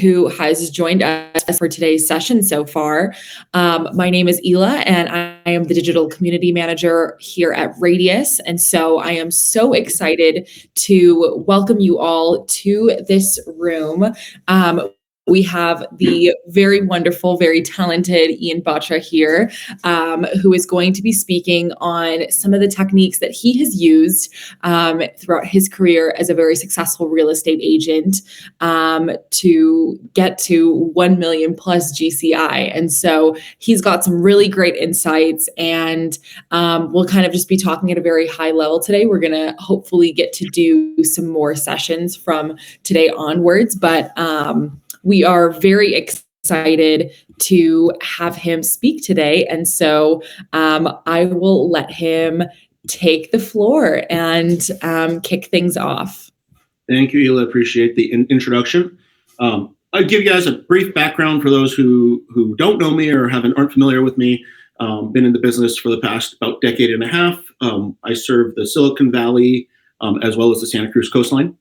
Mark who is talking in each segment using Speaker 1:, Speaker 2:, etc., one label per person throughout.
Speaker 1: who has joined us for today's session so far. My name is Ela, and I am the digital community manager here at Radius. And so I am so excited to welcome you all to this room. We have the very wonderful, very talented Ian Batra here, who is going to be speaking on some of the techniques that he has used throughout his career as a very successful real estate agent to get to 1 million plus GCI. And so he's got some really great insights, and we'll kind of just be talking at a very high level today. We're going to hopefully get to do some more sessions from today onwards, but we are very excited to have him speak today. And so I will let him take the floor and kick things off.
Speaker 2: Thank you, Ela. Appreciate the introduction. I'll give you guys a brief background for those who don't know me or aren't familiar with me. Been in the business for the past about decade and a half. I serve the Silicon Valley as well as the Santa Cruz coastline.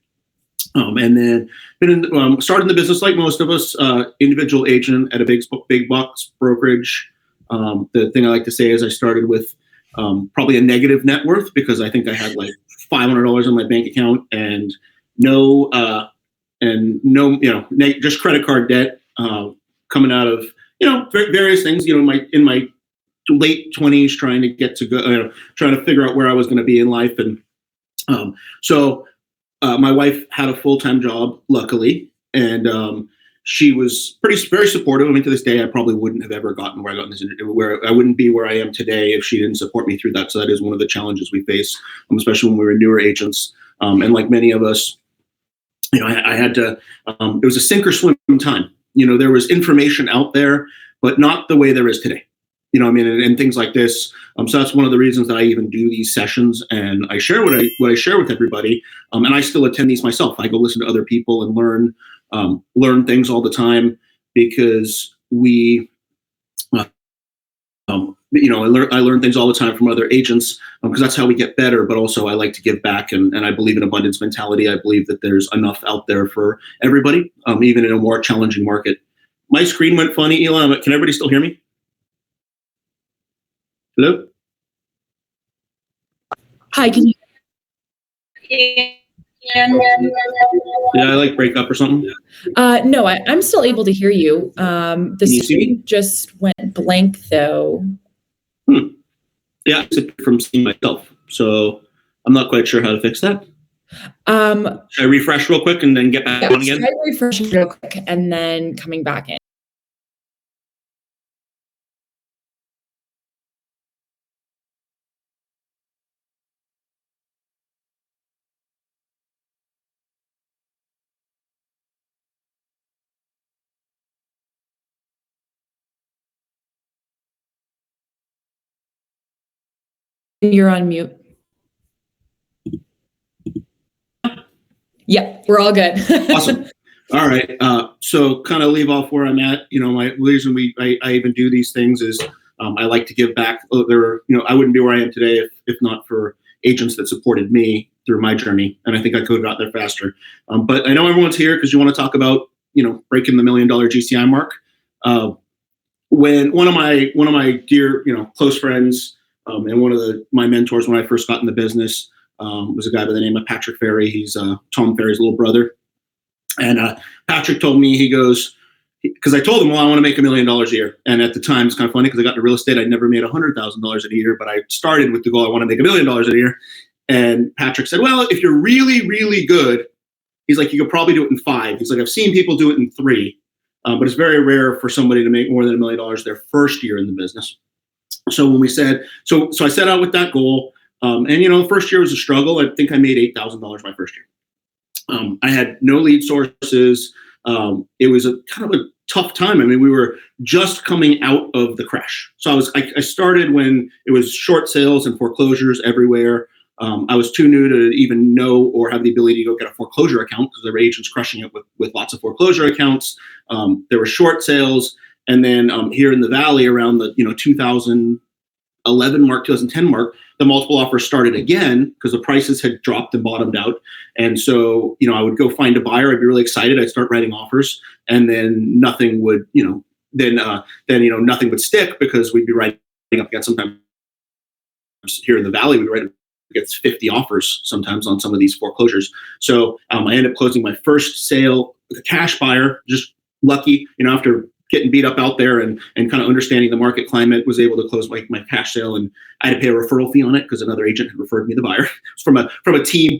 Speaker 2: And then started in the business like most of us, individual agent at a big box brokerage. The thing I like to say is I started with probably a negative net worth because I think I had like $500 in my bank account and just credit card debt coming out of various things. In my late 20s, trying to figure out where I was going to be in life, and so. My wife had a full-time job, luckily, and she was very supportive. I mean, to this day, I probably wouldn't have ever gotten where I got in this interview, where I wouldn't be where I am today if she didn't support me through that. So that is one of the challenges we face, especially when we were newer agents. And like many of us, I had to. It was a sink or swim time. There was information out there, but not the way there is today. And things like this. So that's one of the reasons that I even do these sessions, and I share what I share with everybody. And I still attend these myself. I go listen to other people and learn things all the time because I learn things all the time from other agents because that's how we get better. But also, I like to give back, and I believe in abundance mentality. I believe that there's enough out there for everybody, even in a more challenging market. My screen went funny, Ela. Can everybody still hear me? Hello?
Speaker 1: Hi, can you?
Speaker 2: Did I break up or something?
Speaker 1: No, I'm still able to hear you. The screen just went blank though.
Speaker 2: Yeah, from seeing myself. So I'm not quite sure how to fix that. Should I refresh real quick and then get back on again?
Speaker 1: Try refreshing real quick and then coming back in. You're on mute. Yeah, we're all good.
Speaker 2: Awesome. All right. So kind of leave off where I'm at. My reason I even do these things is I like to give back. I wouldn't be where I am today if not for agents that supported me through my journey. And I think I could have got there faster. But I know everyone's here because you want to talk about, breaking the $1 million GCI mark. When one of my dear, close friends, and one of my mentors when I first got in the business was a guy by the name of Patrick Ferry. He's Tom Ferry's little brother. And Patrick told me, he goes, because I told him, well, I want to make $1 million a year. And at the time, it's kind of funny because I got into real estate. I'd never made $100,000 a year, but I started with the goal, I want to make $1 million a year. And Patrick said, well, if you're really, really good, he's like, you could probably do it in 5. He's like, I've seen people do it in 3, but it's very rare for somebody to make more than $1 million their first year in the business. So when we said, so I set out with that goal, and the first year was a struggle. I think I made $8,000 my first year. I had no lead sources. It was a kind of a tough time. I mean, we were just coming out of the crash. So I started when it was short sales and foreclosures everywhere. I was too new to even know or have the ability to go get a foreclosure account because there were agents crushing it with lots of foreclosure accounts. There were short sales. And then here in the Valley around the 2000, 2011 mark, 2010 mark, the multiple offers started again because the prices had dropped and bottomed out. And so, I would go find a buyer. I'd be really excited. I'd start writing offers, and then nothing would, nothing would stick because we'd be writing up against, sometimes here in the Valley, we'd write against 50 offers sometimes on some of these foreclosures. So I ended up closing my first sale with a cash buyer, just lucky, after getting beat up out there and kind of understanding the market climate, was able to close my cash sale, and I had to pay a referral fee on it because another agent had referred me the buyer. It's from a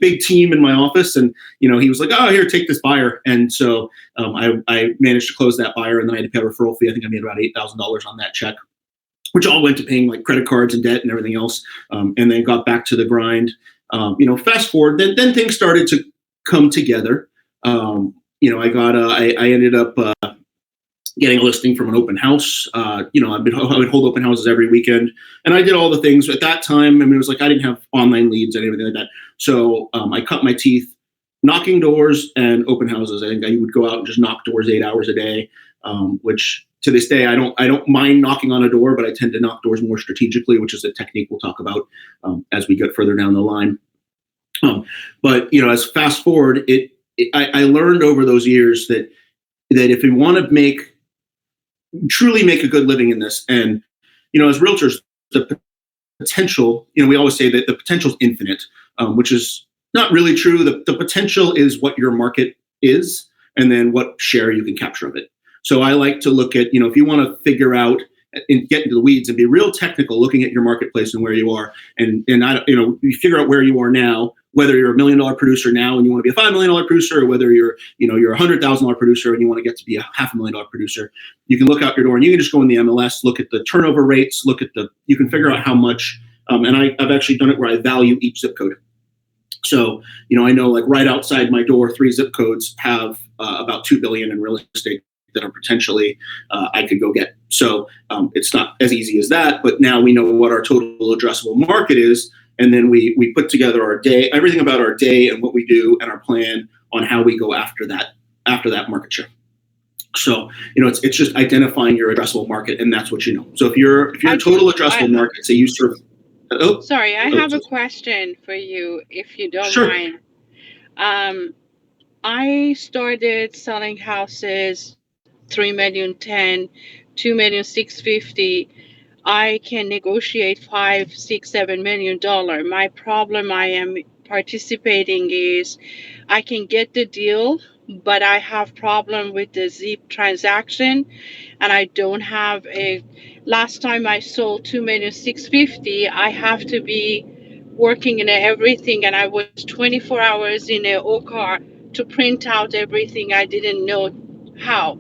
Speaker 2: big team in my office, and he was like, "Oh, here, take this buyer," and so I managed to close that buyer, and then I had to pay a referral fee. I think I made about $8,000 on that check, which all went to paying like credit cards and debt and everything else, and then got back to the grind. Fast forward, then things started to come together. I ended up getting a listing from an open house. I would hold open houses every weekend, and I did all the things at that time. I mean, it was like I didn't have online leads and anything like that. So I cut my teeth knocking doors and open houses. I think I would go out and just knock doors 8 hours a day, which to this day I don't mind knocking on a door, but I tend to knock doors more strategically, which is a technique we'll talk about as we get further down the line. But as fast forward, I learned over those years that if we want to truly make a good living in this, and as realtors, the potential, we always say that the potential is infinite, which is not really true. The potential is what your market is, and then what share you can capture of it. So I like to look at, if you want to figure out and get into the weeds and be real technical, looking at your marketplace and where you are, and you figure out where you are now, whether you're $1 million producer now and you want to be a $5 million producer, or whether you're a $100,000 producer and you want to get to be a $500,000 producer. You can look out your door and you can just go in the MLS, look at the turnover rates, you can figure out how much, and I've actually done it where I value each zip code. So, I know like right outside my door, 3 zip codes have about $2 billion in real estate that are potentially I could go get. So it's not as easy as that, but now we know what our total addressable market is, and then we put together our day, everything about our day and what we do, and our plan on how we go after that market share. So it's just identifying your addressable market, and that's what you know. So if your total addressable market, say you serve.
Speaker 3: Sorry, I have a question for you, if you don't mind. I started selling houses 3,010,000, 2,650,000. I can negotiate $5, $6, $7 million. My problem I am participating is I can get the deal, but I have problem with the Zip transaction, and I don't have a. Last time I sold 2,650,000, I have to be working in everything, and I was 24 hours in an OCAR to print out everything. I didn't know how.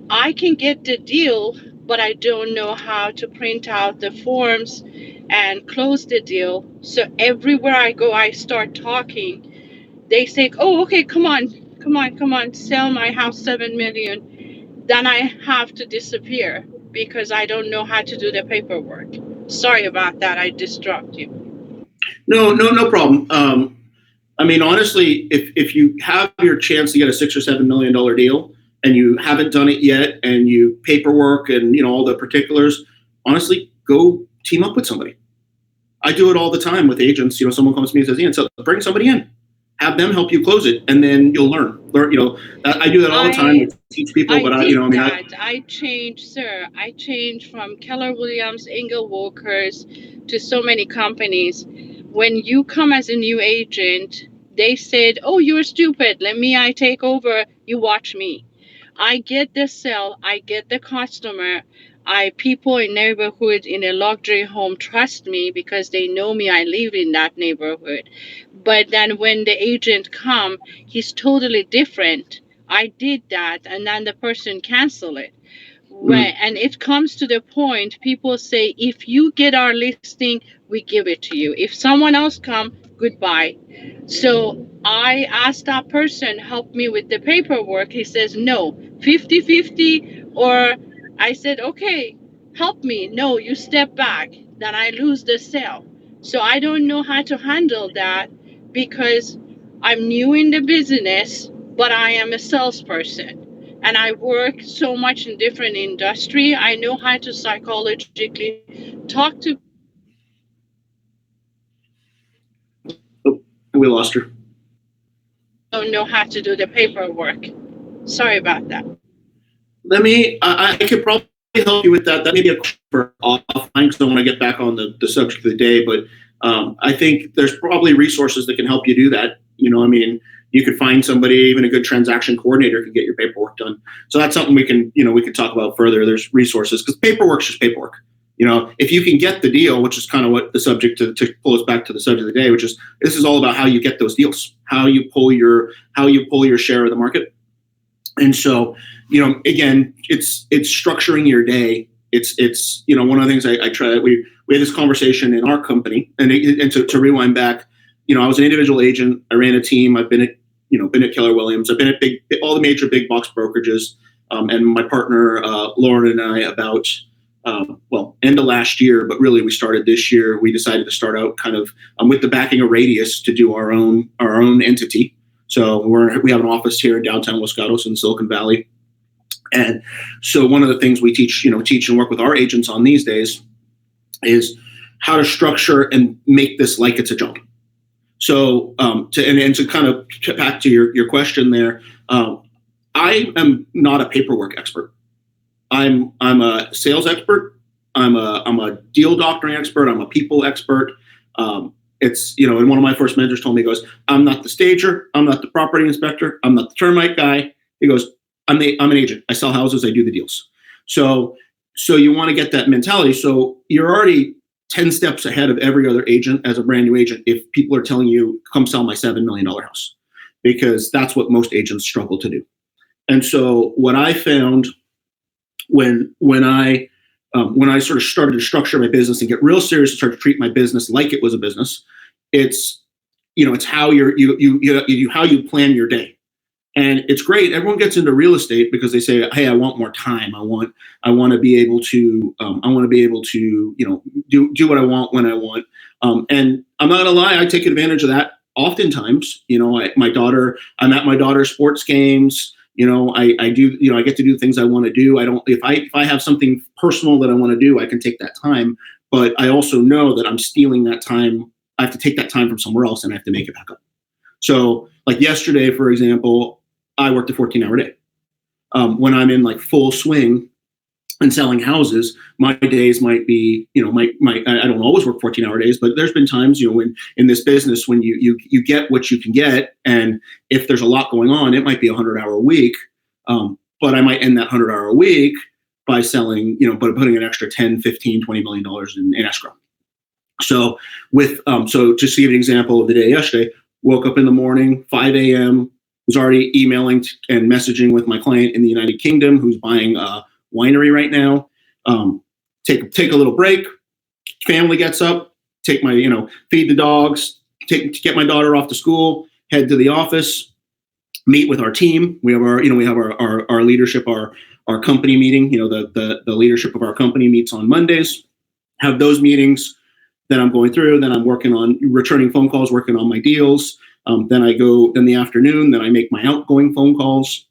Speaker 3: I can get the deal, but I don't know how to print out the forms and close the deal. So everywhere I go, I start talking. They say, "Oh, okay, come on, sell my house 7 million." Then I have to disappear because I don't know how to do the paperwork. Sorry about that. I distract you.
Speaker 2: No problem. I mean, honestly, if you have your chance to get a $6 or $7 million deal and you haven't done it yet, and you paperwork and all the particulars, honestly, go team up with somebody. I do it all the time with agents. Someone comes to me and says, "Ian, so bring somebody in, have them help you close it, and then you'll learn." I do that all the time. I teach people, but
Speaker 3: I changed, sir. I changed from Keller Williams, Engel Walkers to so many companies. When you come as a new agent, they said, "Oh, you're stupid. I take over. You watch me." I get the sale. I get the customer. People in neighborhood in a luxury home trust me because they know me. I live in that neighborhood. But then when the agent come, he's totally different. I did that, and then the person cancel it. And it comes to the point, people say, "If you get our listing, we give it to you. If someone else come, goodbye." So I asked that person, help me with the paperwork. He says, "No, 50-50." Or I said, "Okay, help me." "No, you step back." Then I lose the sale. So I don't know how to handle that because I'm new in the business, but I am a salesperson. And I work so much in different industry. I know how to psychologically talk to
Speaker 2: We lost her.
Speaker 3: Don't know how to do the paperwork. Sorry about that.
Speaker 2: I could probably help you with that. That may be a question for offline because I want to get back on the subject of the day. But I think there's probably resources that can help you do that. You could find somebody, even a good transaction coordinator could get your paperwork done. So that's something we can talk about further. There's resources because paperwork's just paperwork. If you can get the deal, which is kind of what the subject to pull us back to the subject of the day, which is this is all about how you get those deals, how you pull your share of the market. And so, again, it's structuring your day. It's one of the things I try. We had this conversation in our company, and to rewind back, I was an individual agent. I ran a team. I've been at Keller Williams. I've been at all the major big box brokerages. And my partner Lauren and I about end of last year, but really we started this year. We decided to start out kind of with the backing of Radius to do our own entity. So we have an office here in downtown Los Gatos in Silicon Valley. And so one of the things we teach and work with our agents on these days is how to structure and make this like it's a job. So to kind of get back to your question there, I am not a paperwork expert. I'm a sales expert. I'm a deal doctoring expert. I'm a people expert. And one of my first mentors told me, he goes, I'm not the stager. I'm not the property inspector. I'm not the termite guy. He goes, I'm an agent. I sell houses. I do the deals. So you want to get that mentality. So you're already 10 steps ahead of every other agent as a brand new agent if people are telling you, come sell my $7 million house, because that's what most agents struggle to do. And so what I found when I sort of started to structure my business and get real serious and start to treat my business like it was a business, it's how how you plan your day. And it's great. Everyone gets into real estate because they say, "Hey, I want more time. I want to be able to do what I want when I want." And I'm not gonna lie, I take advantage of that oftentimes. I'm at my daughter's sports games. I get to do things I want to do. If I have something personal that I want to do, I can take that time. But I also know that I'm stealing that time. I have to take that time from somewhere else and I have to make it back up. So like yesterday, for example, I worked a 14-hour day. When I'm in like full swing and selling houses, my days might be, I don't always work 14-hour days, but there's been times, when in this business, when you get what you can get. And if there's a lot going on, it might be 100-hour week. But I might end that 100-hour week by selling, but putting an extra 10, 15, $20 million in escrow. So just to give an example of the day yesterday, woke up in the morning, 5 a.m., was already emailing and messaging with my client in the United Kingdom who's buying a winery right now. Take a little break. Family gets up, take my, feed the dogs, get my daughter off to school, head to the office, meet with our team. We have our leadership, our company meeting. The leadership of our company meets on Mondays. Have those meetings. Then I'm going through. Then I'm working on returning phone calls, working on my deals. Then I go in the afternoon. Then I make my outgoing phone calls.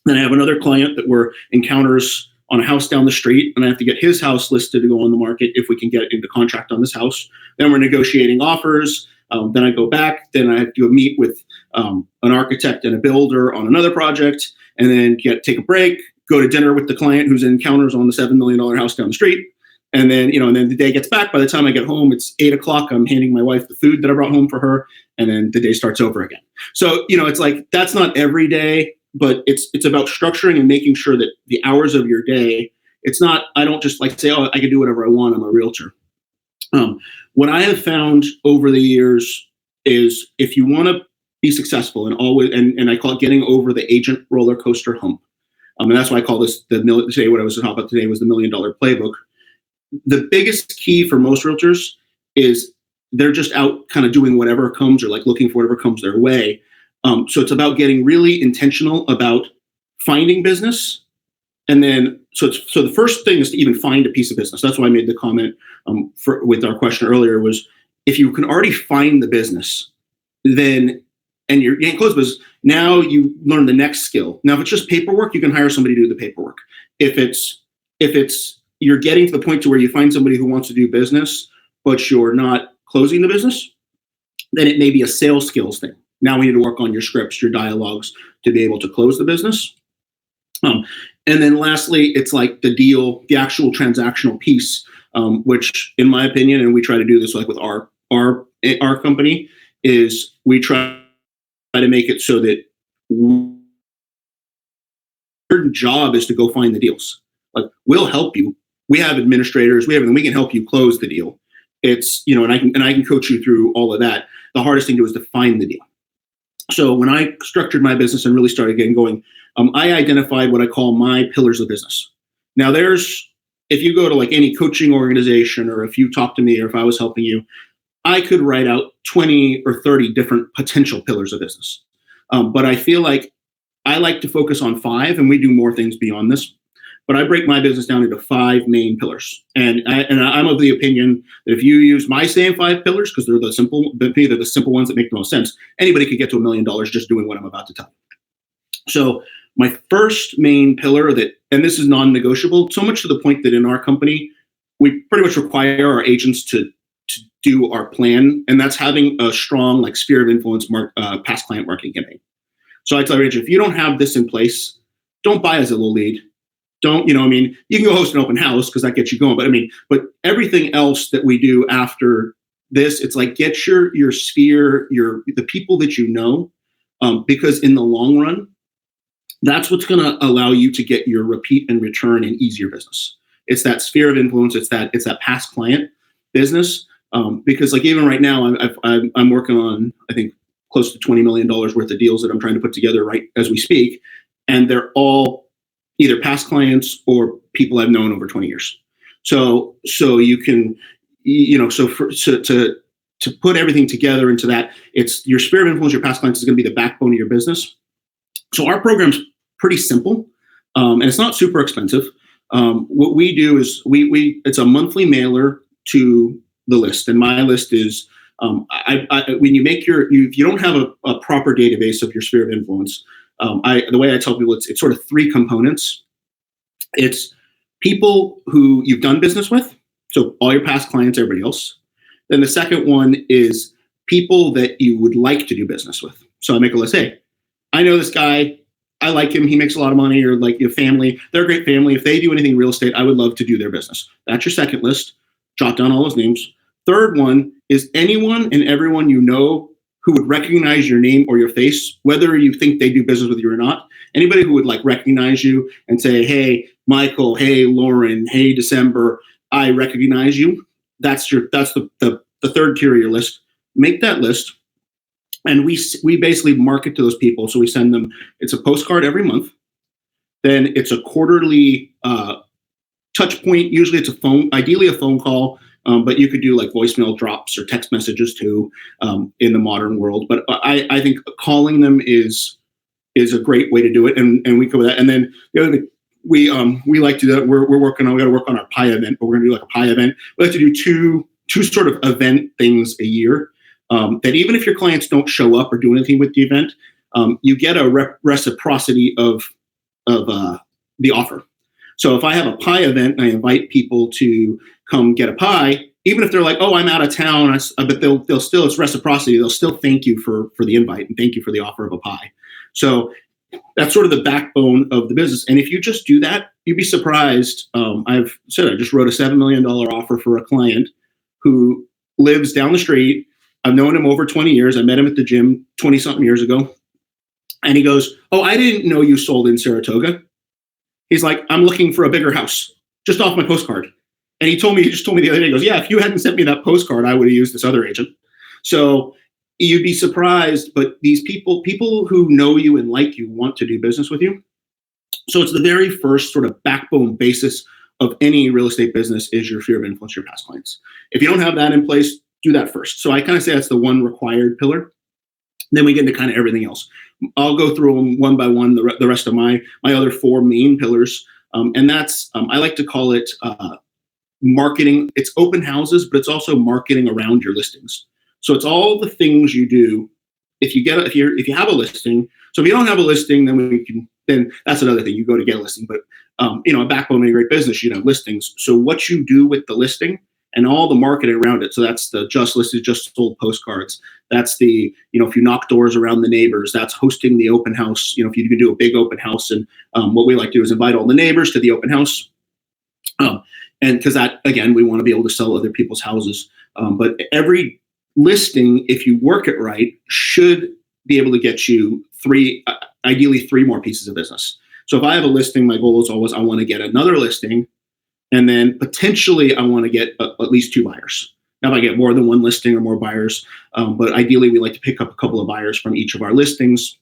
Speaker 2: Then I have another client that we're encounters on a house down the street, and I have to get his house listed to go on the market if we can get into contract on this house. Then we're negotiating offers. Then I go back. Then I have to go meet with an architect and a builder on another project, and then take a break, go to dinner with the client who's in encounters on the $7 million house down the street. And then, and then the day gets back. By the time I get home, it's 8 o'clock. I'm handing my wife the food that I brought home for her. And then the day starts over again. So, it's like, that's not every day, but it's about structuring and making sure that the hours of your day, it's not, I don't just like say, oh, I can do whatever I want. I'm a realtor. What I have found over the years is if you want to be successful and I call it getting over the agent roller coaster hump. And that's why I call this today, what I was talking about today was the $1 Million Playbook. The biggest key for most realtors is they're just out kind of doing whatever comes or like looking for whatever comes their way. So it's about getting really intentional about finding business. And then, so the first thing is to even find a piece of business. That's why I made the comment with our question earlier was if you can already find the business, then, and you're getting close business, now you learn the next skill. Now, if it's just paperwork, you can hire somebody to do the paperwork. If it's you're getting to the point to where you find somebody who wants to do business, but you're not closing the business, Then it may be a sales skills thing. Now we need to work on your scripts, your dialogues to be able to close the business. And then lastly, it's like the deal, the actual transactional piece, which in my opinion, and we try to do this like with our company, is we try to make it so that your job is to go find the deals. Like, we'll help you. We have administrators, we can help you close the deal. It's, and I can coach you through all of that. The hardest thing to do is to find the deal. So when I structured my business and really started getting going, I identified what I call my pillars of business. Now if you go to like any coaching organization, or if you talk to me, or if I was helping you, I could write out 20 or 30 different potential pillars of business. But I feel like I like to focus on 5, and we do more things beyond this. But I break my business down into 5 main pillars. And I'm of the opinion that if you use my same 5 pillars, because they're the simple ones that make the most sense, anybody could get to $1 million just doing what I'm about to tell you. So my first main pillar and this is non-negotiable, so much to the point that in our company, we pretty much require our agents to do our plan. And that's having a strong like sphere of influence past client marketing campaign. So I tell our agent, if you don't have this in place, don't buy a Zillow lead. Don't, you can go host an open house because that gets you going. But everything else that we do after this, it's like get your sphere, the people that you know, because in the long run, that's what's going to allow you to get your repeat and return and easier business. It's that sphere of influence. It's that past client business. Because like even right now, I'm working on, I think, close to $20 million worth of deals that I'm trying to put together right as we speak. And they're all either past clients or people I've known over 20 years. So you can, to put everything together into that, it's your sphere of influence, your past clients is going to be the backbone of your business. So our program's pretty simple, and it's not super expensive. What we do is it's a monthly mailer to the list, and my list is when you make if you don't have a proper database of your sphere of influence, the way I tell people it's sort of 3 components. It's people who you've done business with, so all your past clients, everybody else. Then the second one is people that you would like to do business with. So I make a list. Hey, I know this guy. I like him. He makes a lot of money. Or like your family, they're a great family. If they do anything real estate, I would love to do their business. That's your second list. Jot down all those names. Third one is anyone and everyone you know who would recognize your name or your face, whether you think they do business with you or not. Anybody who would like recognize you and say, hey, Michael, hey, Lauren, hey, December, I recognize you. That's the third tier of your list. Make that list. And we basically market to those people. So we send them, it's a postcard every month. Then it's a quarterly touch point. Usually it's ideally a phone call. But you could do like voicemail drops or text messages too in the modern world. But I think calling them is a great way to do it, and we go with that. And then the other thing we like to do that. We got to work on our pie event, but we're going to do like a pie event. We like to do two sort of event things a year. That even if your clients don't show up or do anything with the event, you get a reciprocity of the offer. So if I have a pie event and I invite people to come get a pie, even if they're like, oh, I'm out of town, but they'll still, it's reciprocity. They'll still thank you for the invite and thank you for the offer of a pie. So that's sort of the backbone of the business. And if you just do that, you'd be surprised. I just wrote a $7 million offer for a client who lives down the street. I've known him over 20 years. I met him at the gym 20 something years ago. And he goes, oh, I didn't know you sold in Saratoga. He's like, I'm looking for a bigger house, just off my postcard. And he just told me the other day, he goes, yeah, if you hadn't sent me that postcard, I would have used this other agent. So you'd be surprised, but these people who know you and like you want to do business with you. So it's the very first sort of backbone basis of any real estate business is your sphere of influence, your past clients. If you don't have that in place, do that first. So I kind of say that's the one required pillar. Then we get into kind of everything else. I'll go through them one by one, the rest of my other 4 main pillars. And that's, I like to call it marketing. It's open houses, but it's also marketing around your listings. So it's all the things you do if you have a listing. So if you don't have a listing, then that's another thing. You go to get a listing, but a backbone of a great business, you have listings. So what you do with the listing and all the marketing around it. So that's the just listed, just sold postcards. That's the, if you knock doors around the neighbors, that's hosting the open house. If you can do a big open house, and what we like to do is invite all the neighbors to the open house. And because that, again, we want to be able to sell other people's houses. But every listing, if you work it right, should be able to get you ideally three more pieces of business. So if I have a listing, my goal is always I want to get another listing, and then potentially I want to get at least 2 buyers. Now, if I get more than one listing or more buyers, but ideally we like to pick up a couple of buyers from each of our listings.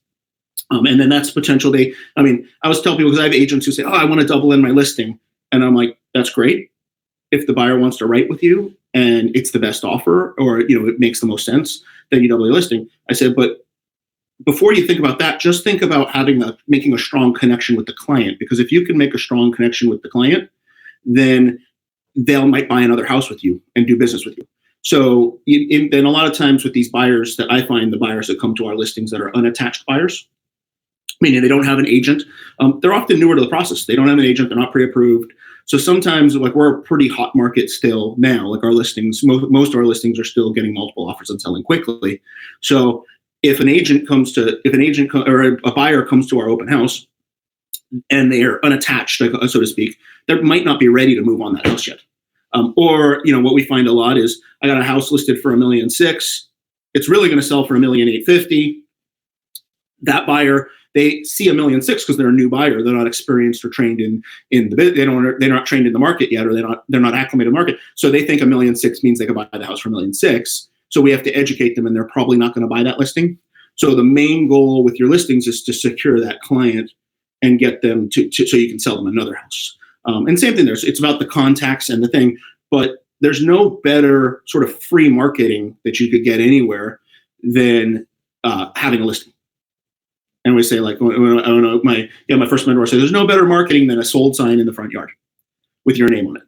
Speaker 2: And then that's potential. I always tell people, because I have agents who say, oh, I want to double in my listing. And I'm like, that's great. If the buyer wants to write with you and it's the best offer, or, it makes the most sense, then you double your listing. I said, but before you think about that, just think about making a strong connection with the client. Because if you can make a strong connection with the client, then might buy another house with you and do business with you. So then a lot of times with these buyers, that I find the buyers that come to our listings that are unattached buyers, meaning they don't have an agent. They're often newer to the process. They don't have an agent. They're not pre-approved. So sometimes, we're a pretty hot market still now. Our listings, most of our listings are still getting multiple offers and selling quickly. So if a buyer comes to our open house and they are unattached, so to speak, they might not be ready to move on that house yet. Or what we find a lot is, I got a house listed for $1.6 million. It's really going to sell for $1.85 million. That buyer, they see $1.6 million because they're a new buyer. They're not experienced or trained in the bit. They're not trained in the market yet, or they're not acclimated to the market. So they think $1.6 million means they can buy the house for $1.6 million. So we have to educate them, and they're probably not going to buy that listing. So the main goal with your listings is to secure that client and get them so you can sell them another house. And same thing, it's about the contacts and the thing, but there's no better sort of free marketing that you could get anywhere than having a listing. And we say, like, I don't know, my first mentor said, there's no better marketing than a sold sign in the front yard with your name on it.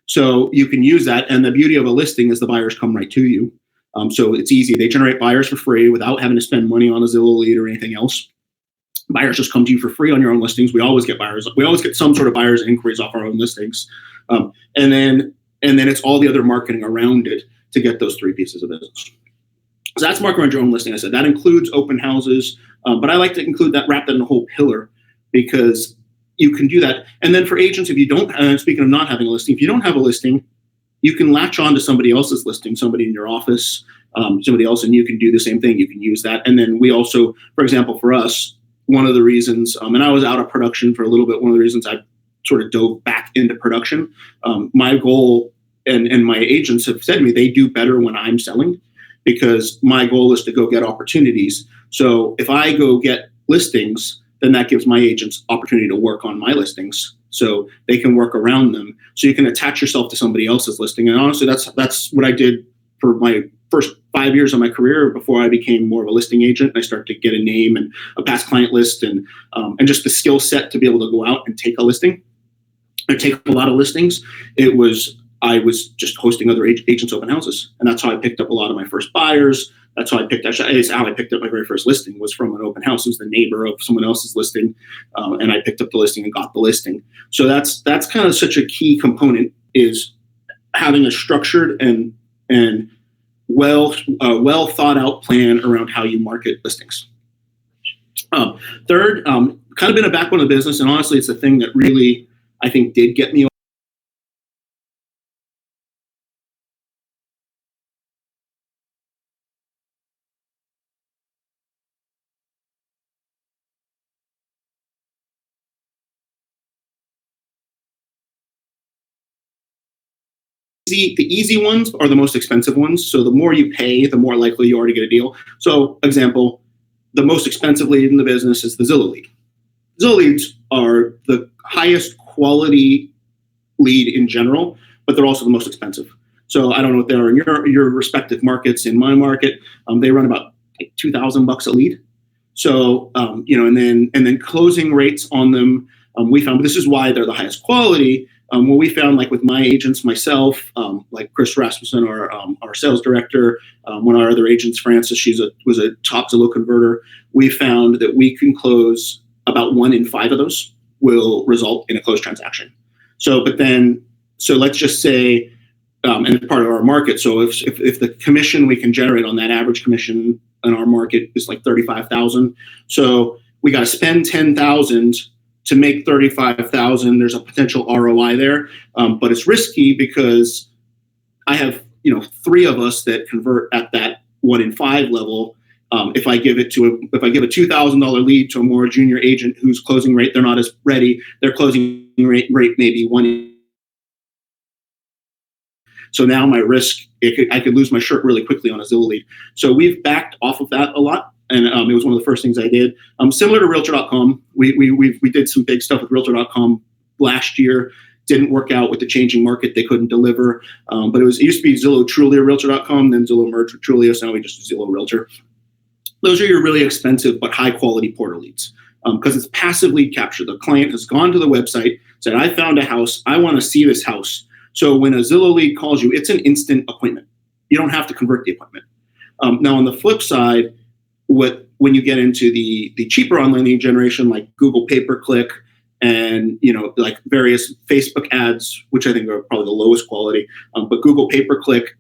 Speaker 2: So you can use that. And the beauty of a listing is the buyers come right to you. So it's easy. They generate buyers for free without having to spend money on a Zillow lead or anything else. Buyers just come to you for free on your own listings. We always get buyers. We always get some sort of buyers inquiries off our own listings. And then it's all the other marketing around it to get those 3 pieces of business. So that's marketing around your own listing. I said that includes open houses, but I like to wrap that in a whole pillar, because you can do that. And then for agents, if you don't, speaking of not having a listing, if you don't have a listing, you can latch on to somebody else's listing, somebody in your office, somebody else, and you can do the same thing. You can use that. And then we also, for example, for us, one of the reasons, and I was out of production for a little bit, one of the reasons I sort of dove back into production, my goal, and my agents have said to me, they do better when I'm selling, because my goal is to go get opportunities. So if I go get listings, then that gives my agents opportunity to work on my listings, so they can work around them. So you can attach yourself to somebody else's listing. And honestly, that's what I did for my first 5 years of my career before I became more of a listing agent. And I started to get a name and a past client list, and just the skill set to be able to go out and take a listing, or take a lot of listings. I was just hosting other agents' open houses, and that's how I picked up a lot of my first buyers. That's how I picked up my very first listing, was from an open house. It was the neighbor of someone else's listing, and I picked up the listing and got the listing. So that's kind of such a key component, is having a structured and well thought out plan around how you market listings. Third, kind of been a backbone of the business, and honestly, it's the thing that really, I think, did get me the easy ones are the most expensive ones. So the more you pay, the more likely you are to get a deal. So, example, the most expensive lead in the business is the Zillow lead. Zillow leads are the highest quality lead in general, but they're also the most expensive. So I don't know what they are in your respective markets. In my market, they run about like $2,000 a lead. So and then closing rates on them, we found, but this is why they're the highest quality. What we found, like with my agents, myself, like Chris Rasmussen, our sales director, one of our other agents, Frances, was a top Zillow converter. We found that we can close about 1 in 5 of those will result in a closed transaction. So let's just say and it's part of our market. So if the commission we can generate on that average commission in our market is like 35,000, so we got to spend 10,000 to make 35,000. There's a potential ROI there, but it's risky because I have 3 of us that convert at that 1 in 5 level. If I give a $2,000 lead to a more junior agent whose closing rate, they're not as ready, their closing rate maybe 1. So now my risk, I could lose my shirt really quickly on a Zillow lead. So we've backed off of that a lot. And it was one of the first things I did. Similar to Realtor.com, we did some big stuff with Realtor.com last year. Didn't work out with the changing market. They couldn't deliver. But it used to be Zillow Trulia Realtor.com, then Zillow merged with Trulia, so now we just do Zillow Realtor. Those are your really expensive but high quality portal leads because it's passive lead capture. The client has gone to the website, said, I found a house. I want to see this house. So when a Zillow lead calls you, it's an instant appointment. You don't have to convert the appointment. Now on the flip side, when you get into the cheaper online lead generation, like Google pay-per-click and like various Facebook ads, which I think are probably the lowest quality, but Google pay-per-click,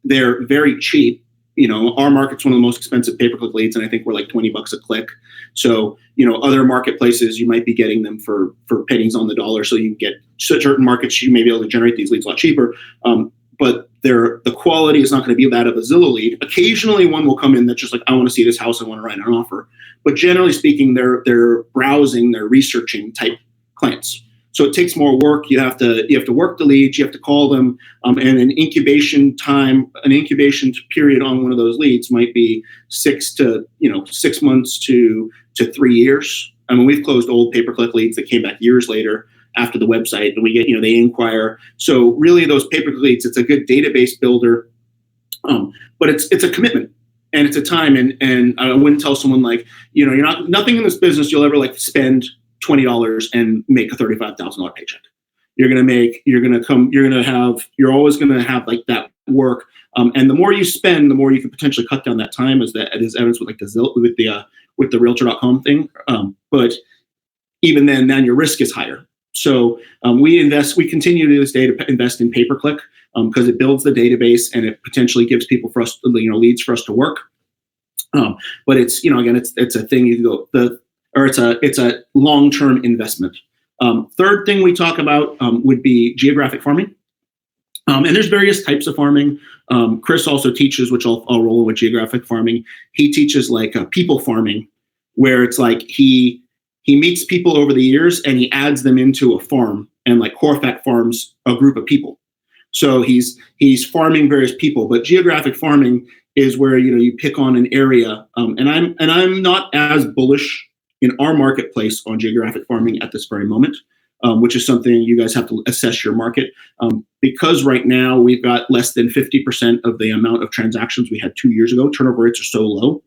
Speaker 2: they're very cheap. Our market's one of the most expensive pay-per-click leads, and I think we're like $20 a click. So other marketplaces you might be getting them for pennies on the dollar. So you can get certain markets, you may be able to generate these leads a lot cheaper. But the quality is not going to be that of a Zillow lead. Occasionally one will come in that's just like, I want to see this house, I want to write an offer. But generally speaking, they're browsing, they're researching type clients. So it takes more work. You have to work the leads, you have to call them, and an incubation period on one of those leads might be 6 months to 3 years. I mean, we've closed old pay-per-click leads that came back years later after the website, and we get, they inquire. So really those pay-per-click leads, it's a good database builder, but it's a commitment and it's a time. And I wouldn't tell someone like, nothing in this business you'll ever like spend $20 and make a $35,000 paycheck. You're always going to have like that work. And the more you spend, the more you can potentially cut down that time, as evidence with like with the Realtor.com thing. But even then your risk is higher. So we continue to this day to invest in pay-per-click because it builds the database and it potentially gives people leads for us to work. But it's again it's a thing you can go it's a long-term investment. Third thing we talk about would be geographic farming. And there's various types of farming. Chris also teaches, which I'll roll with geographic farming. He teaches like people farming, where it's like he meets people over the years and he adds them into a farm, and like Corfac farms a group of people. So he's farming various people, but geographic farming is where you pick on an area. And I'm not as bullish in our marketplace on geographic farming at this very moment, which is something you guys have to assess your market. Because right now we've got less than 50% of the amount of transactions we had 2 years ago. Turnover rates are so low.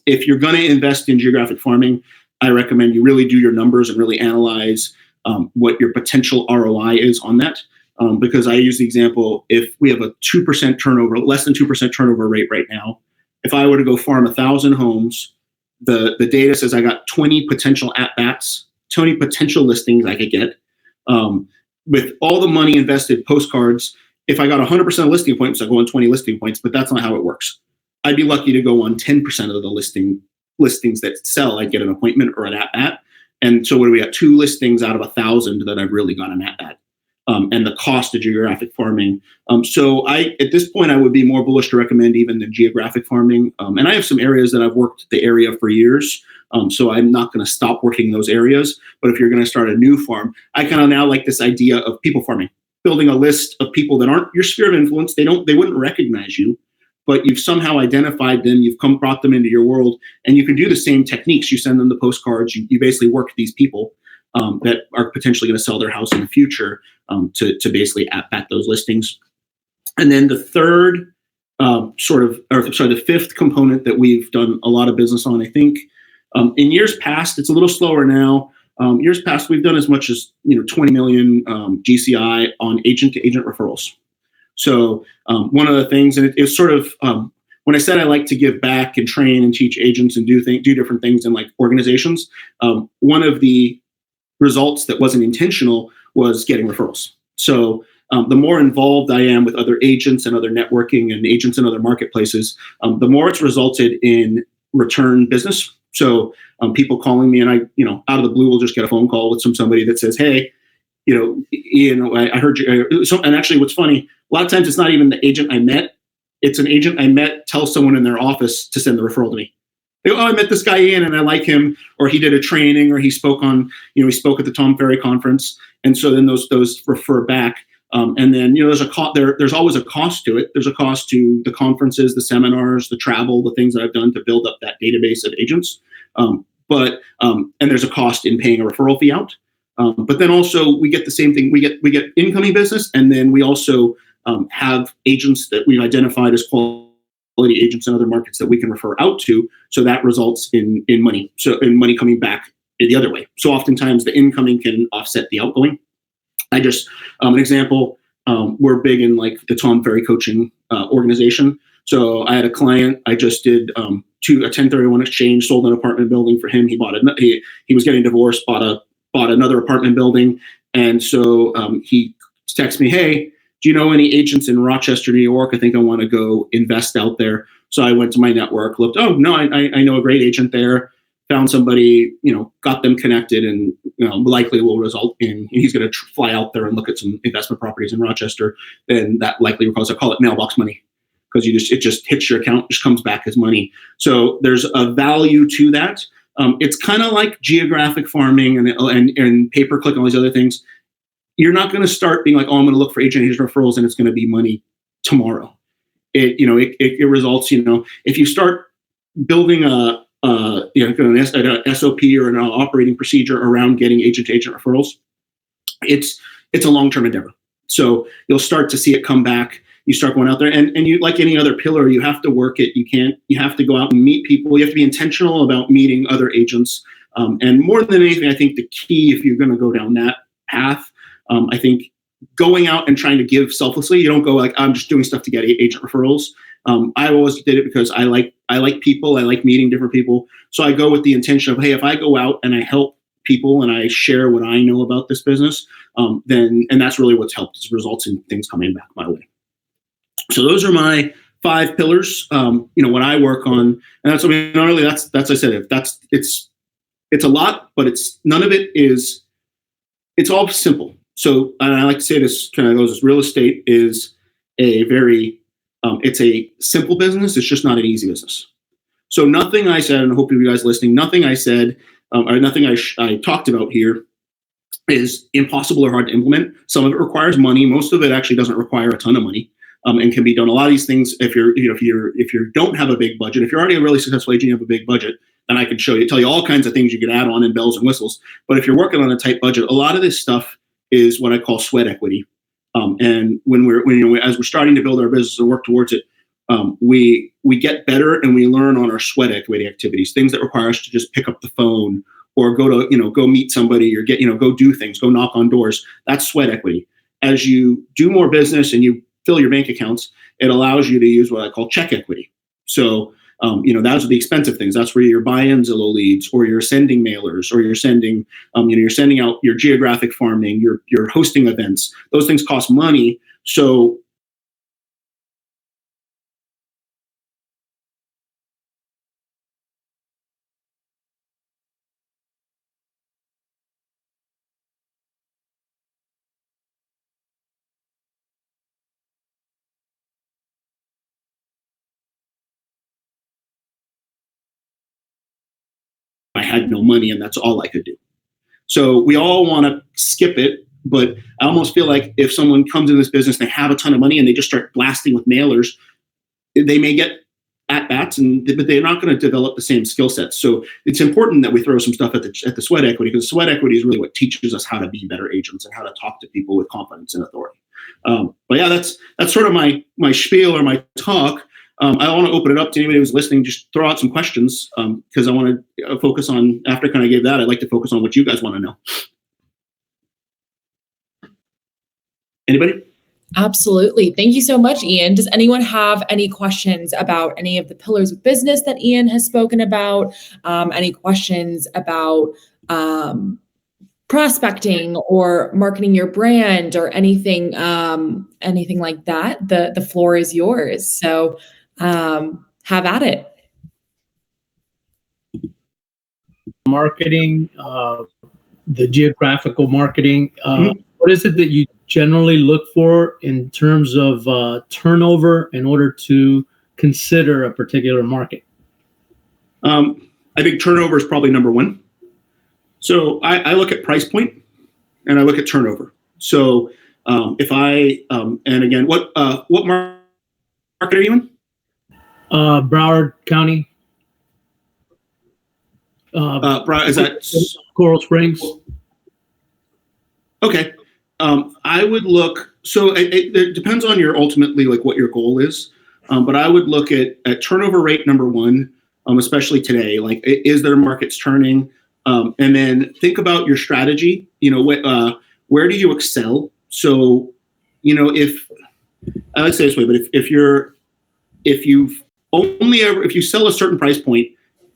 Speaker 2: If you're going to invest in geographic farming, I recommend you really do your numbers and really analyze what your potential ROI is on that. Because I use the example, if we have a 2% turnover, less than 2% turnover rate right now, if I were to go farm 1,000 homes, the data says I got 20 potential at-bats, 20 potential listings I could get. With all the money invested, postcards, if I got 100% of listing appointments, I go on 20 listing points, but that's not how it works. I'd be lucky to go on 10% of the listings that sell. I'd get an appointment or an at-bat. And so what do we got? 2 listings out of 1,000 that I've really got an at-bat. And the cost of geographic farming. So at this point, I would be more bullish to recommend even than geographic farming. And I have some areas that I've worked the area for years. So I'm not going to stop working those areas. But if you're going to start a new farm, I kind of now like this idea of people farming, building a list of people that aren't your sphere of influence. They wouldn't recognize you, but you've somehow identified them. You've brought them into your world, and you can do the same techniques. You send them the postcards. You basically work these people that are potentially going to sell their house in the future to basically at-bat those listings. And then the the fifth component that we've done a lot of business on, I think, in years past, it's a little slower now. Years past, we've done as much as 20 million GCI on agent-to-agent referrals. So one of the things, and it's sort of when I said I like to give back and train and teach agents and do different things in like organizations, one of the results that wasn't intentional was getting referrals. So the more involved I am with other agents and other networking and agents in other marketplaces, the more it's resulted in return business. So people calling me, and I, out of the blue, will just get a phone call with somebody that says, "Hey, Ian, I heard you." And actually, what's funny, a lot of times it's not even the agent I met. It's an agent I met tells someone in their office to send the referral to me. They go, "Oh, I met this guy Ian, and I like him," or he did a training, or he spoke he spoke at the Tom Ferry conference, and so then those refer back. And then there's there's always a cost to it. There's a cost to the conferences, the seminars, the travel, the things that I've done to build up that database of agents. And there's a cost in paying a referral fee out. But then also we get the same thing. We get incoming business, and then we also have agents that we've identified as quality agents in other markets that we can refer out to. So that results in money. So in money coming back the other way. So oftentimes the incoming can offset the outgoing. I just, an example, we're big in like the Tom Ferry coaching organization. So I had a client, I just did a 1031 exchange, sold an apartment building for him. He was getting divorced, bought another apartment building. And so he texted me, "Hey, do you know any agents in Rochester, New York? I think I want to go invest out there." So I went to my network, looked, "Oh, no, I know a great agent there." Found somebody, got them connected, and likely will result in he's going to fly out there and look at some investment properties in Rochester. Then that likely requires, I call it mailbox money, because it just hits your account, just comes back as money. So there's a value to that. It's kind of like geographic farming and pay-per-click and all these other things. You're not going to start being like, "Oh, I'm going to look for agent referrals and it's going to be money tomorrow." It results, if you start building an SOP or an operating procedure around getting agent-to-agent referrals, it's a long-term endeavor. So you'll start to see it come back. You start going out there, and you, like any other pillar, you have to work it. You have to go out and meet people. You have to be intentional about meeting other agents. And more than anything, I think the key, if you're going to go down that path, I think going out and trying to give selflessly. You don't go like, "I'm just doing stuff to get agent referrals." I always did it because I like people. I like meeting different people. So I go with the intention of, hey, if I go out and I help people and I share what I know about this business, and that's really what's helped, is results in things coming back my way. So those are my 5 pillars. What I work on, and that's, not really, that's I said, it's a lot, but it's none of it is. It's all simple. So, and I like to say this kind of goes as real estate is a very, it's a simple business. It's just not an easy business. So nothing I said, and I hope you guys listening, nothing I said or nothing I talked about here is impossible or hard to implement. Some of it requires money. Most of it actually doesn't require a ton of money, and can be done. A lot of these things, if you don't have a big budget, if you're already a really successful agent, you have a big budget, then I can tell you all kinds of things you can add on and bells and whistles. But if you're working on a tight budget, a lot of this stuff is what I call sweat equity. And as we're starting to build our business and work towards it, we get better and we learn on our sweat equity activities, things that require us to just pick up the phone or go meet somebody or go do things, go knock on doors. That's sweat equity. As you do more business and you fill your bank accounts, it allows you to use what I call check equity. So, those are the expensive things. That's where you're buying Zillow leads, or you're sending mailers, or you're sending out your geographic farming, you're hosting events. Those things cost money. So I had no money and that's all I could do. So we all want to skip it, but I almost feel like if someone comes in this business, they have a ton of money and they just start blasting with mailers, they may get at bats, but they're not going to develop the same skill sets. So it's important that we throw some stuff at the sweat equity, because sweat equity is really what teaches us how to be better agents and how to talk to people with confidence and authority. But yeah, that's sort of my spiel or my talk. I want to open it up to anybody who's listening. Just throw out some questions, because I want to focus on, after kind of gave that, I'd like to focus on what you guys want to know. Anybody?
Speaker 1: Absolutely. Thank you so much, Ian. Does anyone have any questions about any of the pillars of business that Ian has spoken about? Any questions about prospecting or marketing your brand or anything like that, the floor is yours. So have at it.
Speaker 4: Marketing, the geographical marketing, what is it that you generally look for in terms of turnover in order to consider a particular market?
Speaker 2: I think turnover is probably number one. So I look at price point and I look at turnover. So if I, and again, what market are you in?
Speaker 4: Broward County.
Speaker 2: Is that
Speaker 4: Coral Springs?
Speaker 2: Okay. I would look, so it depends on your ultimately like what your goal is. But I would look at turnover rate, number one, especially today, like is there markets turning? And then think about your strategy, where do you excel? So, if I would say this way, but if you sell a certain price point,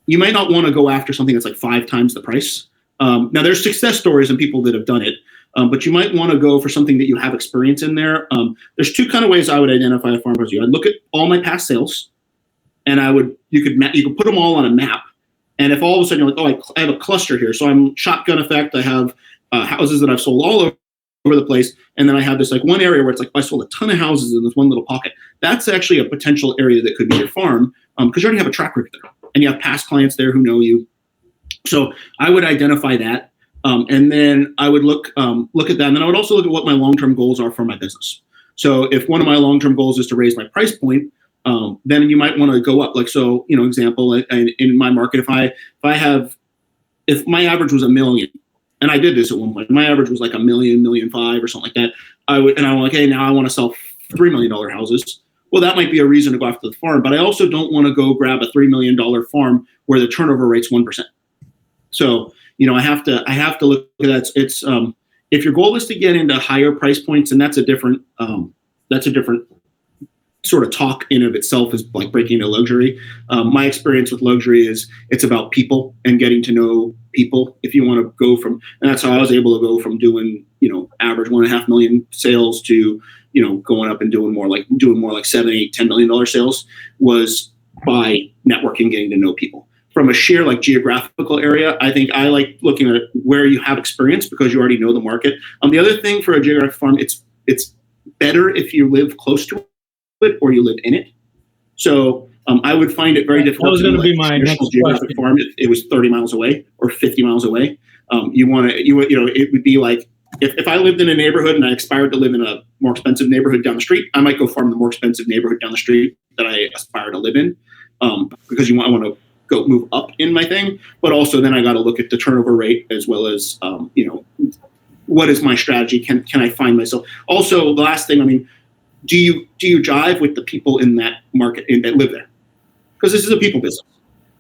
Speaker 2: you might not want to go after something that's like 5 times the price. Now there's success stories and people that have done it, but you might want to go for something that you have experience in there. There's 2 kind of ways I would identify a farm as you. I'd look at all my past sales, and you could put them all on a map. And if all of a sudden you're like, I have a cluster here, so I'm shotgun effect. I have houses that I've sold all over the place, and then I have this like one area where it's like I sold a ton of houses in this one little pocket. That's actually a potential area that could be your farm, because you already have a track record there, and you have past clients there who know you. So I would identify that, and then I would look at that, and then I would also look at what my long-term goals are for my business. So if one of my long-term goals is to raise my price point, then you might want to go up. Like, so, example, in my market, if my average was $1 million, and I did this at one point, my average was like $1 million, $1.5 million or something like that. I'm like, hey, now I want to sell $3 million houses. Well, that might be a reason to go after the farm, but I also don't want to go grab a $3 million farm where the turnover rate's 1%. So, I have to look at that. It's if your goal is to get into higher price points, and that's a different sort of talk in of itself, is like breaking into luxury. My experience with luxury is it's about people and getting to know people. If you want to go from, and that's how I was able to go from doing, average 1.5 million sales to, going up and doing more like $7, $8, $10 million sales, was by networking, getting to know people. From a sheer like geographical area, I think I like looking at where you have experience because you already know the market. The other thing for a geographic farm, it's better if you live close to it or you live in it. So I would find it very difficult.
Speaker 4: That was going to be my next
Speaker 2: geographic farm if it was 30 miles away or 50 miles away. It would be like if I lived in a neighborhood and I aspired to live in a more expensive neighborhood down the street, I might go farm the more expensive neighborhood down the street that I aspire to live in, because I want to go move up in my thing. But also then I got to look at the turnover rate as well as what is my strategy? Can I find myself? Also, the last thing, do you jive with the people in that market that live there? Because this is a people business.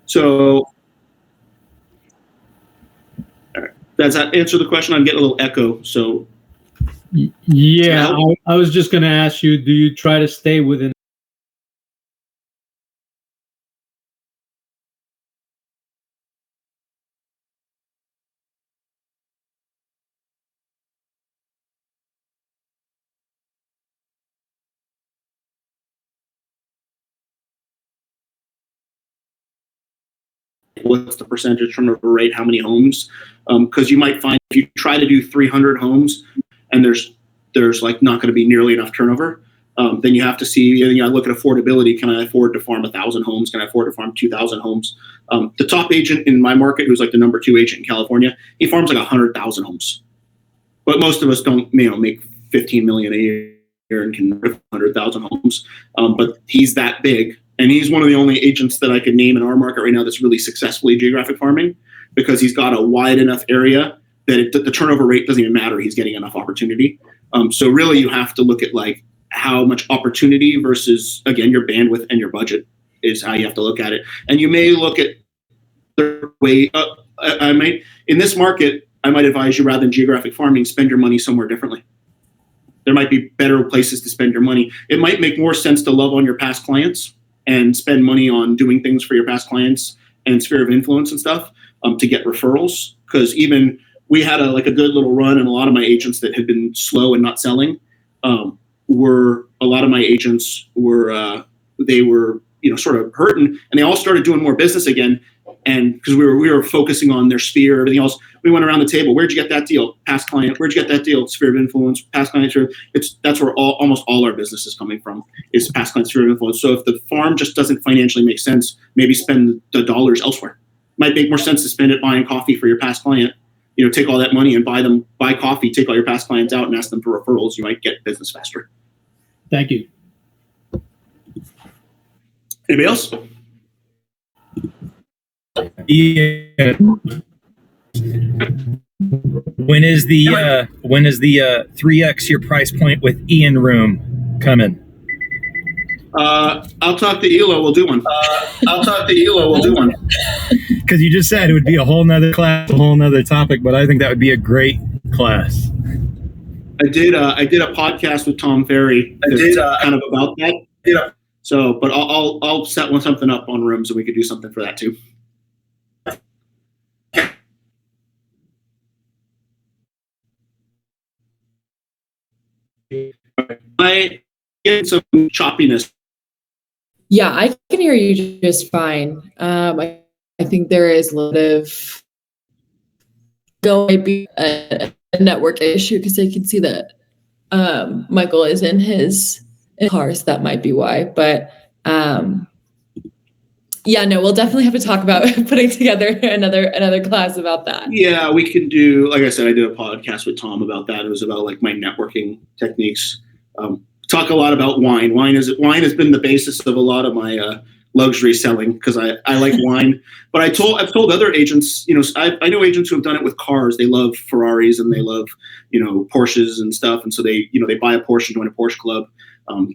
Speaker 2: So, all right. Does that answer the question? I'm getting a little echo. So,
Speaker 4: yeah, I was just going to ask you, do you try to stay within
Speaker 2: what's the percentage turnover rate? How many homes? Because you might find if you try to do 300 homes and there's like not going to be nearly enough turnover, then you have to see. I look at affordability. Can I afford to farm 1,000 homes? Can I afford to farm 2,000 homes? The top agent in my market, who's like the number 2 agent in California, he farms like 100,000 homes. But most of us don't, make 15 million a year and can 100,000 homes. But he's that big. And he's one of the only agents that I could name in our market right now that's really successfully geographic farming, because he's got a wide enough area that the turnover rate doesn't even matter. He's getting enough opportunity. So really you have to look at like how much opportunity versus, again, your bandwidth and your budget is how you have to look at it. And you may look at the way, in this market, I might advise you, rather than geographic farming, spend your money somewhere differently. There might be better places to spend your money. It might make more sense to love on your past clients and spend money on doing things for your past clients and sphere of influence and stuff, to get referrals. Because even we had a good little run, and a lot of my agents that had been slow and not selling were they were sort of hurting, and they all started doing more business again. And because we were focusing on their sphere, everything else, we went around the table. Where'd you get that deal? Past client. Where'd you get that deal? Sphere of influence. Past client. That's where almost all our business is coming from, is past client sphere of influence. So if the farm just doesn't financially make sense, maybe spend the dollars elsewhere. Might make more sense to spend it buying coffee for your past client. Take all that money and buy coffee. Take all your past clients out and ask them for referrals. You might get business faster.
Speaker 4: Thank you.
Speaker 2: Anybody else?
Speaker 5: Yeah. When is the 3x your price point with Ian room coming?
Speaker 2: I'll talk to Elo. We'll do one.
Speaker 5: Because you just said it would be a whole nother class, a whole nother topic, but I think that would be a great class.
Speaker 2: I did a podcast with Tom Ferry. Kind of about that. Yeah. So, but I'll set something up on rooms, and we could do something for that too. I get some choppiness.
Speaker 1: Yeah, I can hear you just fine. I think there is a lot of might be a network issue, because I can see that Michael is in his car, so that might be why. But yeah, no, we'll definitely have to talk about putting together another class about that.
Speaker 2: Yeah, we can do. Like I said, I did a podcast with Tom about that. It was about my networking techniques. Talk a lot about wine. Wine has been the basis of a lot of my luxury selling, because I like wine. But I've told other agents, I know agents who have done it with cars. They love Ferraris and they love Porsches and stuff, and so they buy a Porsche, join a Porsche club.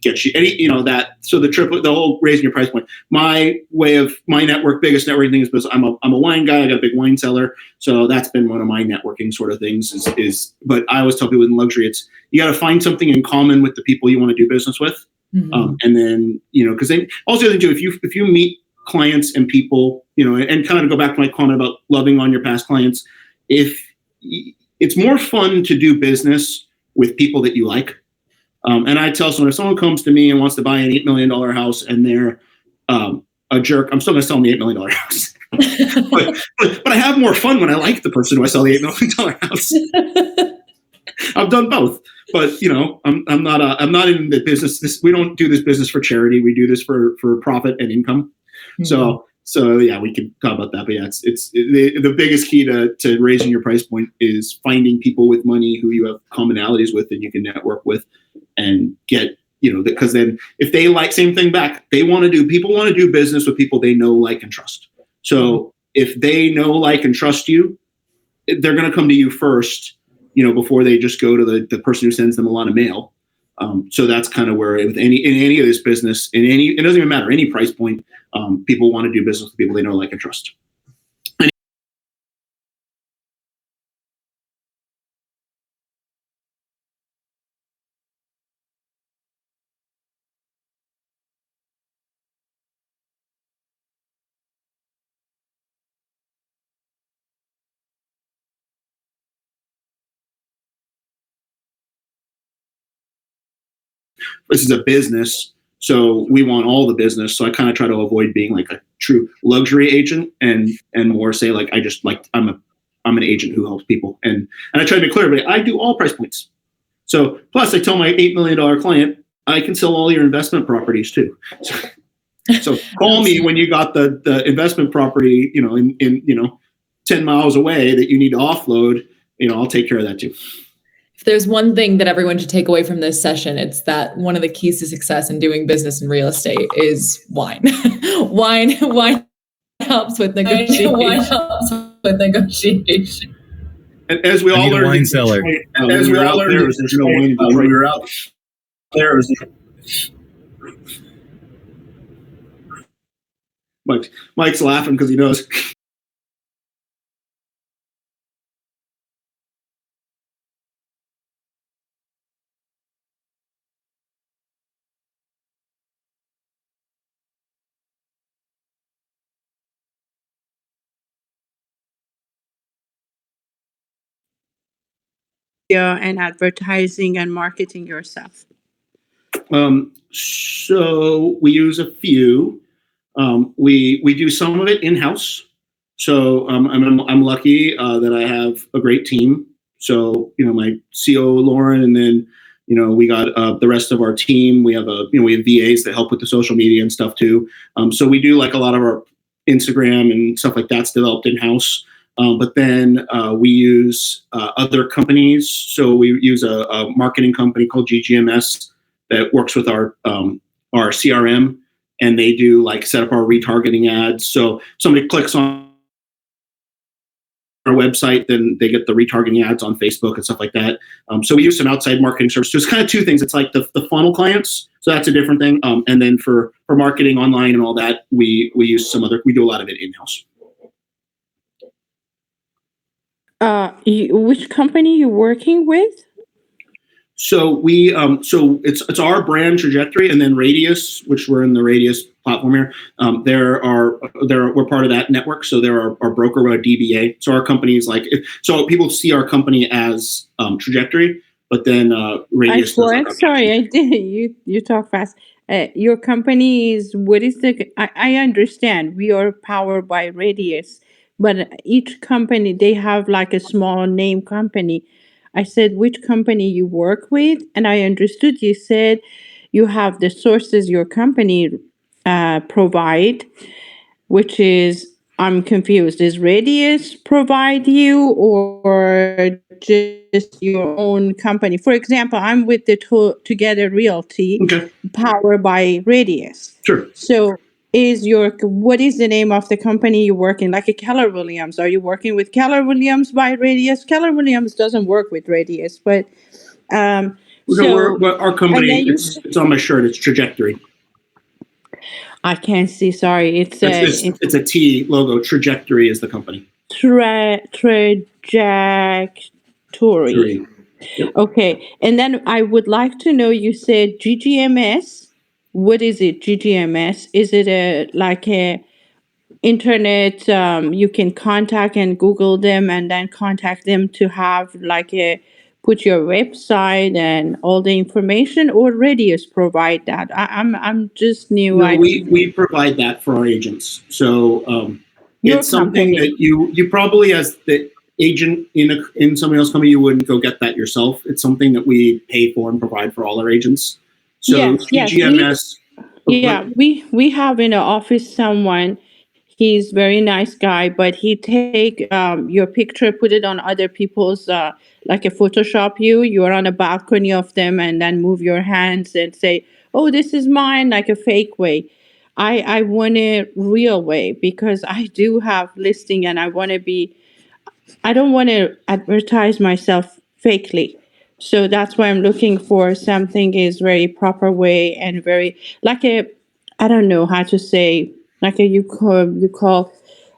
Speaker 2: Get you any that. So the whole raising your price point. My biggest networking thing is because I'm a wine guy. I got a big wine cellar, so that's been one of my networking sort of things. But I always tell people in luxury, it's you got to find something in common with the people you want to do business with, and then because they also do if you meet clients and people and kind of go back to my comment about loving on your past clients, it's more fun to do business with people that you like. And I tell someone, if someone comes to me and wants to buy an $8 million house and they're a jerk, I'm still going to sell them the $8 million house. but I have more fun when I like the person who I sell the $8 million house. I've done both, but I'm not in the business. We don't do this business for charity. We do this for profit and income. Mm-hmm. So yeah, we can talk about that. But yeah, it's the biggest key to raising your price point is finding people with money who you have commonalities with and you can network with, and get because then if they like same thing back, people want to do business with people they know, like, and trust. So if they know, like, and trust you, they're going to come to you first, before they just go to the person who sends them a lot of mail. So that's kind of where in any of this business, it doesn't even matter, any price point, people want to do business with people they know, like, and trust. This is a business, so we want all the business. So I kind of try to avoid being like a true luxury agent and more say like I'm an agent who helps people, and I try to be clear, but I do all price points. So plus I tell my $8 million client, I can sell all your investment properties too. So call me when you got the investment property, in 10 miles away that you need to offload. I'll take care of that too.
Speaker 1: If there's one thing that everyone should take away from this session, it's that one of the keys to success in doing business in real estate is wine. Wine helps with negotiation.
Speaker 2: And as we all learned,
Speaker 5: wine cellar.
Speaker 2: As we all learned, there's no wine. When we were out there, Mike's laughing because he knows.
Speaker 3: and advertising and marketing yourself?
Speaker 2: So we use a few. We do some of it in house. So I'm lucky that I have a great team. So my CO Lauren, and then we got the rest of our team. We have we have VAs that help with the social media and stuff too. So we do like a lot of our Instagram and stuff like that's developed in house. But then we use other companies. So we use a marketing company called GGMS that works with our CRM, and they do like set up our retargeting ads. So somebody clicks on our website, then they get the retargeting ads on Facebook and stuff like that. So we use some outside marketing services. So it's kind of two things. It's like the funnel clients. So that's a different thing. And then for marketing online and all that, we use we do a lot of it in-house.
Speaker 3: Which company you working with?
Speaker 2: So we so it's our brand Trajectory, and then Radius, which we're in the Radius platform here. We're part of that network. So they're our broker, we're a DBA. So our company is so people see our company as Trajectory, but then Radius.
Speaker 3: Sorry, I did. You talk fast. Your company is what is the? I understand we are powered by Radius, but each company they have like a small name company. I said which company you work with, and I understood you said you have the sources your company provide, which is I'm confused. Is Radius provide you or just your own company? For example, I'm with the Together Realty,
Speaker 2: Okay.
Speaker 3: powered by Radius.
Speaker 2: Sure.
Speaker 3: So what is the name of the company you work in? Like a Keller Williams. Are you working with Keller Williams by Radius? Keller Williams doesn't work with Radius, but
Speaker 2: our company, it's on my shirt. It's Trajectory.
Speaker 3: I can't see. Sorry, it's
Speaker 2: a T logo. Trajectory is the company.
Speaker 3: Trajectory.
Speaker 2: Yep.
Speaker 3: Okay, and then I would like to know. You said GGMS. What is it? GGMS? Is it a internet? You can contact and Google them, and then contact them to have put your website and all the information, or Radius provide that? I'm just new.
Speaker 2: No, we provide that for our agents. So it's something that you probably, as the agent in somebody else's company, you wouldn't go get that yourself. It's something that we pay for and provide for all our agents. So GGMS.
Speaker 3: We have in the office someone. He's very nice guy, but he take your picture, put it on other people's, like a Photoshop you. You are on a balcony of them, and then move your hands and say, "Oh, this is mine," like a fake way. I want a real way because I do have listing, and I want to be. I don't want to advertise myself fakely. So that's why I'm looking for something is very proper way and very I don't know how to say, you call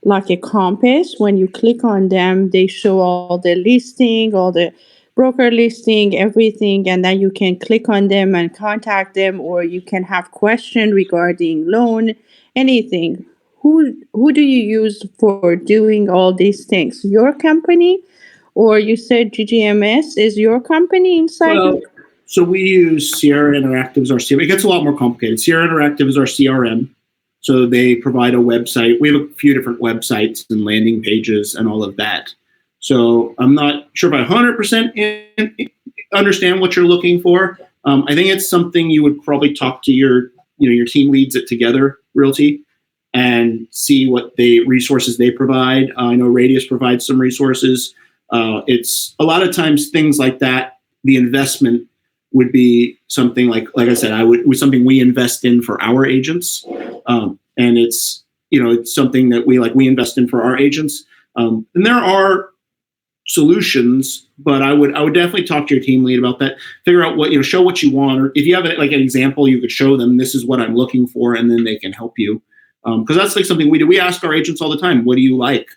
Speaker 3: like a compass. When you click on them, they show all the listing, all the broker listing, everything, and then you can click on them and contact them, or you can have question regarding loan, anything. Who do you use for doing all these things? Your company, or you said GGMS is your company inside?
Speaker 2: Well, so we use Sierra Interactive as our CRM. It gets a lot more complicated. Sierra Interactive is our CRM. So they provide a website. We have a few different websites and landing pages and all of that. So I'm not sure if I 100% understand what you're looking for. I think it's something you would probably talk to your team leads at Together Realty and see what resources they provide. I know Radius provides some resources. It's a lot of times things like that. The investment would be something like I said, was something we invest in for our agents, and it's something that we invest in for our agents. And there are solutions, but I would definitely talk to your team lead about that. Figure out what show what you want, or if you have an example, you could show them this is what I'm looking for, and then they can help you. Because that's something we do. We ask our agents all the time, what do you like?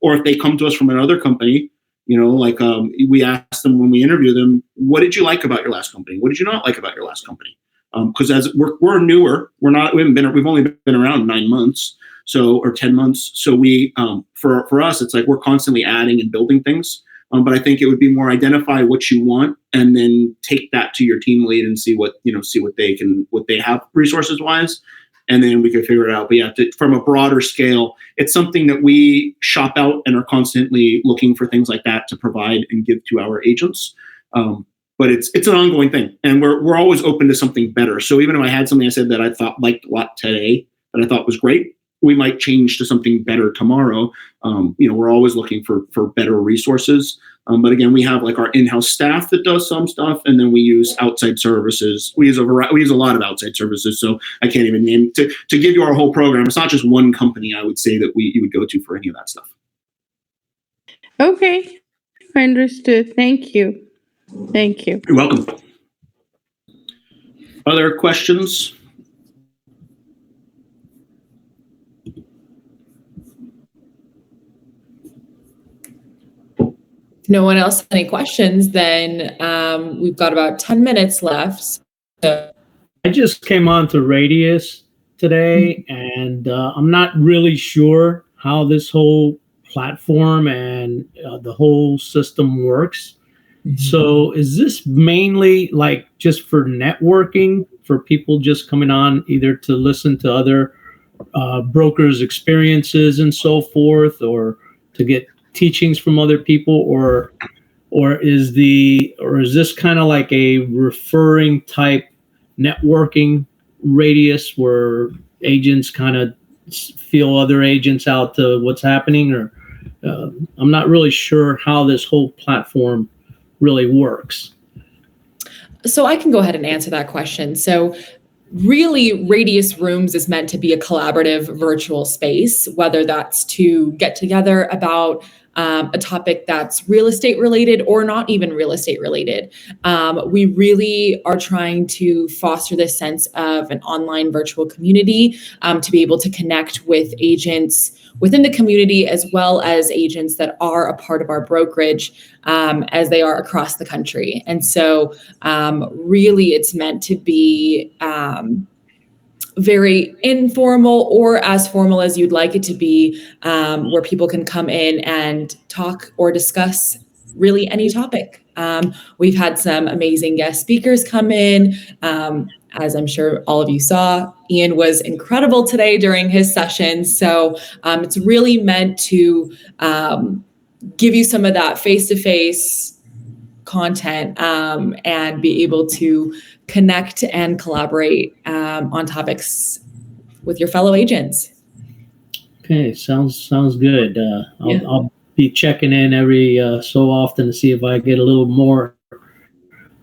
Speaker 2: Or if they come to us from another company, we ask them when we interview them, what did you like about your last company? What did you not like about your last company? Because as we're newer, we've only been around 9 months, or 10 months. So we, for us, it's like we're constantly adding and building things. But I think it would be more identify what you want and then take that to your team lead and see what they have resources wise. And then we could figure it out. But yeah, from a broader scale, it's something that we shop out and are constantly looking for things like that to provide and give to our agents. But it's an ongoing thing, and we're always open to something better. So even if I had something I said that I liked a lot today that I thought was great, we might change to something better tomorrow. We're always looking for better resources. But again, we have like our in-house staff that does some stuff, and then we use outside services. We use a lot of outside services. So I can't even name to give you our whole program. It's not just one company, I would say, that you would go to for any of that stuff.
Speaker 3: Okay, understood. Thank you. Thank you.
Speaker 2: You're welcome. Other questions?
Speaker 1: No one else has any questions, then we've got about 10 minutes left. So.
Speaker 4: I just came on to Radius today, and I'm not really sure how this whole platform and the whole system works. Mm-hmm. So is this mainly like just for networking, for people just coming on either to listen to other brokers' experiences and so forth, or to get teachings from other people, or is this kind of like a referring type networking Radius where agents kind of feel other agents out to what's happening? Or I'm not really sure how this whole platform really works.
Speaker 1: So I can go ahead and answer that question. So really, Radius Rooms is meant to be a collaborative virtual space, whether that's to get together about a topic that's real estate related or not even real estate related. We really are trying to foster this sense of an online virtual community to be able to connect with agents within the community, as well as agents that are a part of our brokerage as they are across the country. And so really it's meant to be very informal or as formal as you'd like it to be, where people can come in and talk or discuss really any topic. We've had some amazing guest speakers come in. As I'm sure all of you saw, Ian was incredible today during his session. So it's really meant to give you some of that face-to-face content and be able to connect and collaborate on topics with your fellow agents.
Speaker 4: Okay, sounds good. I'll be checking in every so often to see if I get a little more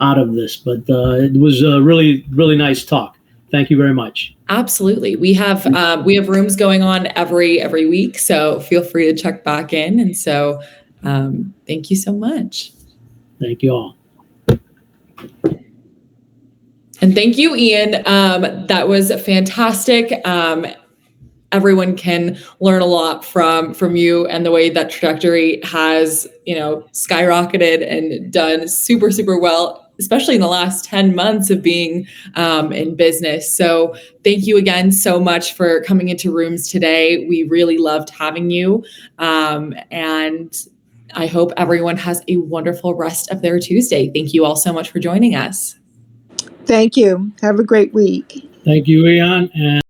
Speaker 4: out of this. But it was a really, really nice talk. Thank you very much.
Speaker 1: Absolutely. We have rooms going on every week, so feel free to check back in. And so thank you so much.
Speaker 4: Thank you all.
Speaker 1: And thank you, Ian. That was fantastic. Everyone can learn a lot from you and the way that trajectory has, skyrocketed and done super, super well, especially in the last 10 months of being in business. So thank you again so much for coming into Rooms today. We really loved having you. And I hope everyone has a wonderful rest of their Tuesday. Thank you all so much for joining us.
Speaker 6: Thank you. Have a great week.
Speaker 4: Thank you, Ian. And